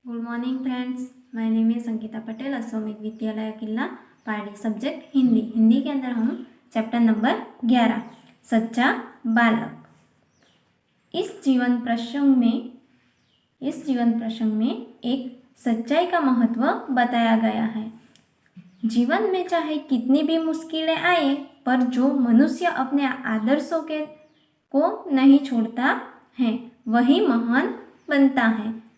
Good morning friends, my name is Ankita Patel, Ashwamegh Vidyalaya Killa Pardi. Subject Hindi. Hindi के अंदर हम चैप्टर नंबर 11 सच्चा बालक। इस जीवन प्रसंग में एक सच्चाई का महत्व बताया गया है। जीवन में चाहे कितनी भी मुश्किलें आए, पर जो मनुष्य अपने आदर्शों को नहीं छोड़ता है वही महान बनता है।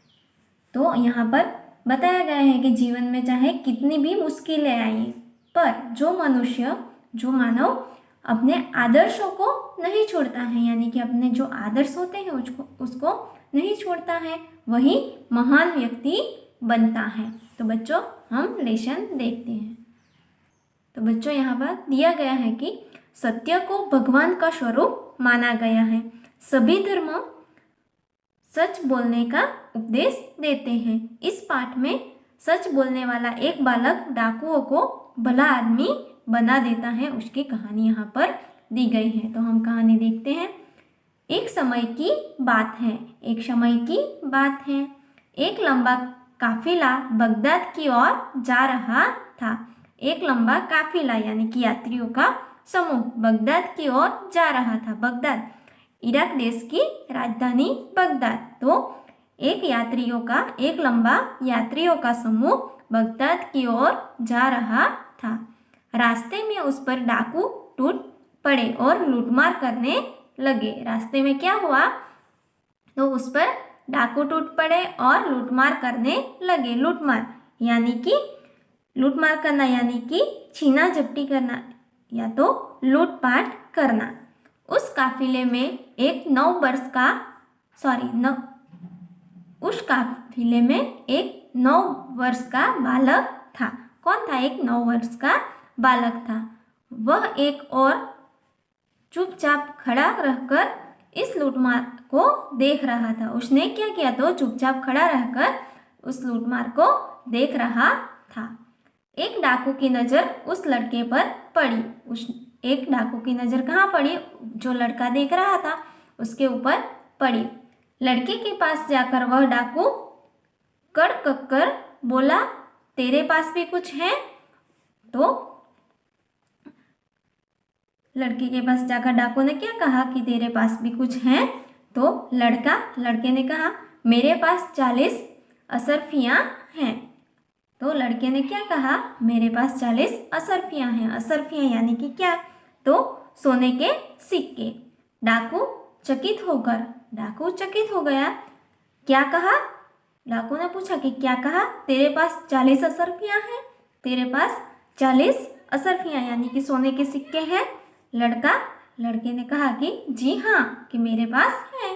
तो यहाँ पर बताया गया है कि जीवन में चाहे कितनी भी मुश्किलें आए, पर जो मानव अपने आदर्शों को नहीं छोड़ता है, यानी कि अपने जो आदर्श होते हैं उसको नहीं छोड़ता है, वही महान व्यक्ति बनता है। तो बच्चों, हम लेसन देखते हैं। तो बच्चों, यहाँ पर दिया गया है कि सत्य को भगवान का स्वरूप माना गया है। सभी धर्म सच बोलने का उपदेश देते हैं। इस पाठ में सच बोलने वाला एक बालक डाकुओं को भला आदमी बना देता है। उसकी कहानी यहाँ पर दी गई है। तो हम कहानी देखते हैं। एक समय की बात है। एक लंबा काफिला बगदाद की ओर जा रहा था। एक लंबा काफिला यानी कि यात्रियों का समूह बगदाद की ओर जा रहा था। बगदाद इराक देश की राजधानी बगदाद। तो एक लंबा यात्रियों का समूह बगदाद की ओर जा रहा था। रास्ते में उस पर डाकू टूट पड़े और लूटमार करने लगे। रास्ते में क्या हुआ? तो उस पर डाकू टूट पड़े और लूटमार करने लगे। लूटमार करना यानी कि छीना झपटी करना या तो लूटपाट करना। उस काफिले में एक 9 वर्ष का बालक था। कौन था? एक 9 वर्ष का बालक था। वह एक और चुपचाप खड़ा रहकर इस लूटमार को देख रहा था। उसने क्या किया? तो चुपचाप खड़ा रहकर उस लूटमार को देख रहा था। एक डाकू की नज़र उस लड़के पर पड़ी। एक डाकू की नज़र कहाँ पड़ी? जो लड़का देख रहा था उसके ऊपर पड़ी। लड़के के पास जाकर वह डाकू कड़क कर बोला, तेरे पास भी कुछ है? तो लड़के के पास जाकर डाकू ने क्या कहा कि तेरे पास भी कुछ है? तो लड़के ने कहा, मेरे पास 40 असरफियाँ हैं। तो लड़के ने क्या कहा? मेरे पास 40 असरफियाँ हैं। असरफियाँ यानी कि क्या? तो सोने के सिक्के। डाकू चकित हो गया। क्या कहा? डाकू ने पूछा कि क्या कहा? तेरे पास 40 असरफियाँ हैं? तेरे पास 40 असरफियाँ यानी कि सोने के सिक्के हैं? लड़के ने कहा कि जी हाँ, कि मेरे पास है।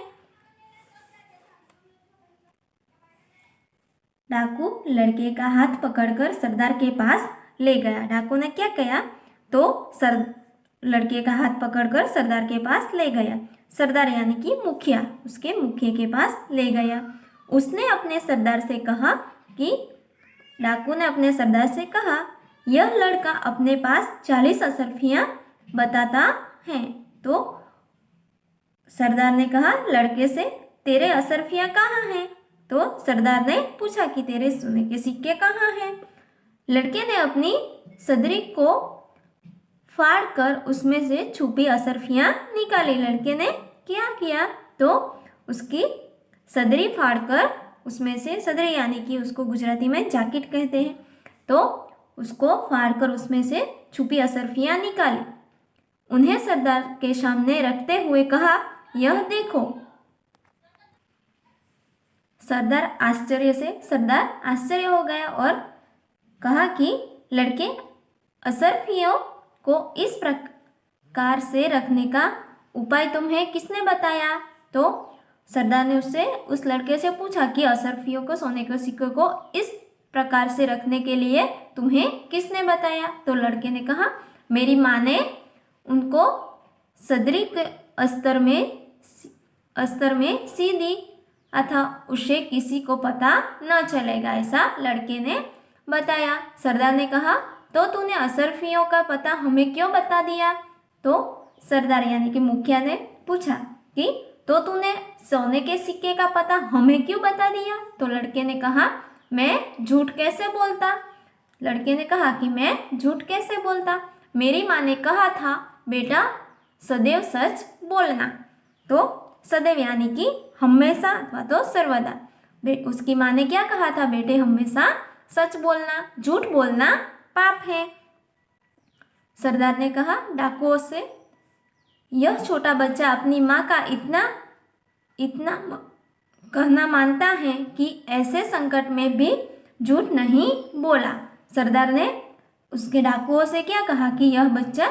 डाकू लड़के का हाथ पकड़कर सरदार के पास ले गया। डाकू ने क्या किया? तो लड़के का हाथ पकड़कर सरदार के पास ले गया। सरदार यानी कि मुखिया, उसके मुखिया के पास ले गया। उसने अपने सरदार से कहा कि डाकू ने अपने सरदार से कहा, यह लड़का अपने पास 40 असरफियाँ बताता है। तो सरदार ने कहा लड़के से, तेरे असरफियाँ कहाँ हैं? तो सरदार ने पूछा कि तेरे सोने के सिक्के कहाँ हैं? लड़के ने अपनी सदरी को फाड़कर उसमें से छुपी असरफियाँ निकाली। लड़के ने क्या किया? तो उसकी सदरी फाड़कर उसमें से, सदरी यानी कि उसको गुजराती में जैकेट कहते हैं, तो उसको फाड़कर उसमें से छुपी असरफियाँ निकाली। उन्हें सरदार के सामने रखते हुए कहा, यह देखो। सरदार आश्चर्य हो गया और कहा कि लड़के, असरफियों को इस प्रकार से रखने का उपाय तुम्हें किसने बताया? तो सरदार ने उस लड़के से पूछा कि असरफियों को, सोने के सिक्के को इस प्रकार से रखने के लिए तुम्हें किसने बताया? तो लड़के ने कहा, मेरी माँ ने उनको सदरी के अस्तर में सी दी अथा उसे किसी को पता न चलेगा, ऐसा लड़के ने बताया। सरदार ने कहा, तो तूने असरफियों का पता हमें क्यों बता दिया? तो सरदार यानी कि मुखिया ने पूछा कि तो तूने सोने के सिक्के का पता हमें क्यों बता दिया? तो लड़के ने कहा, मैं झूठ कैसे बोलता? लड़के ने कहा कि मैं झूठ कैसे बोलता? मेरी माँ ने कहा था बेटा सदैव सच बोलना। तो सदैव यानी कि हमेशा अथवा तो सर्वदा। उसकी माँ ने क्या कहा था? बेटे हमेशा सच बोलना, झूठ बोलना पाप है। सरदार ने कहा डाकुओं से, यह छोटा बच्चा अपनी माँ का इतना कहना मानता है कि ऐसे संकट में भी झूठ नहीं बोला। सरदार ने उसके डाकुओं से क्या कहा कि यह बच्चा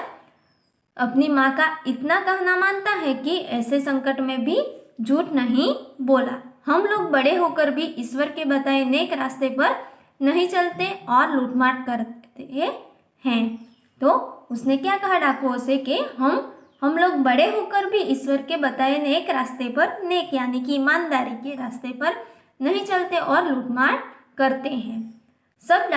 अपनी माँ का इतना कहना मानता है कि ऐसे संकट में भी झूठ नहीं बोला। हम लोग बड़े होकर भी ईश्वर के बताए नेक रास्ते पर नहीं चलते और लूटमार करते हैं। तो उसने क्या कहा डाकुओं से कि हम लोग बड़े होकर भी ईश्वर के बताए नेक रास्ते पर, नेक यानी कि ईमानदारी के रास्ते पर नहीं चलते और लूटमार करते हैं। सब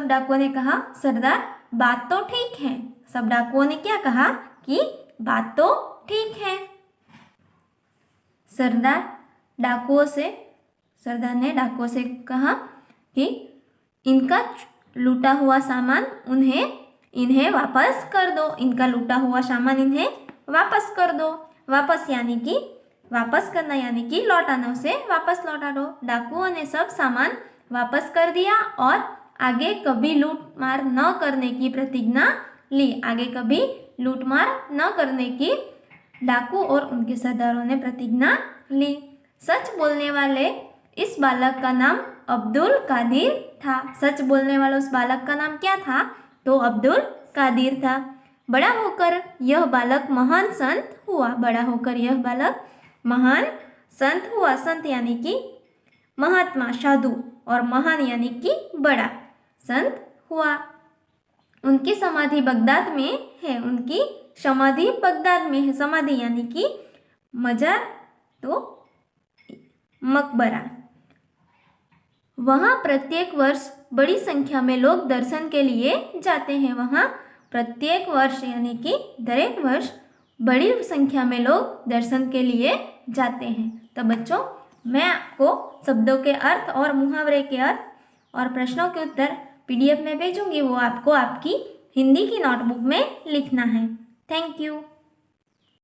डाकुओं ने कहा सरदार बात तो ठीक है। सब डाकुओं ने क्या कहा कि बात तो ठीक है। सरदार ने डाकुओं से कहा कि इनका लूटा हुआ सामान इन्हें वापस कर दो। इनका लूटा हुआ सामान इन्हें वापस कर दो। वापस यानी कि वापस करना यानी कि लौटाना, उसे वापस लौटा दो। डाकुओं ने सब सामान वापस कर दिया और आगे कभी लूटमार न करने की प्रतिज्ञा ली। आगे कभी लूटमार न करने की डाकू और उनके सरदारों ने प्रतिज्ञा ली। सच बोलने वाले इस बालक का नाम अब्दुल कादिर था। सच बोलने वाला उस बालक का नाम क्या था? तो अब्दुल कादिर था। बड़ा होकर यह बालक महान संत हुआ। बड़ा होकर यह बालक महान संत हुआ। संत यानी कि महात्मा, साधु, और महान यानी कि बड़ा संत हुआ। उनकी समाधि बगदाद में है। उनकी समाधि बगदाद में है। समाधि यानी कि मजार, तो मकबरा। वहाँ प्रत्येक वर्ष बड़ी संख्या में लोग दर्शन के लिए जाते हैं। वहाँ प्रत्येक वर्ष यानी कि दरेक वर्ष बड़ी संख्या में लोग दर्शन के लिए जाते हैं। तो बच्चों, मैं आपको शब्दों के अर्थ और मुहावरे के अर्थ और प्रश्नों के उत्तर PDF में भेजूंगी। वो आपको आपकी हिंदी की नोटबुक में लिखना है। Thank you.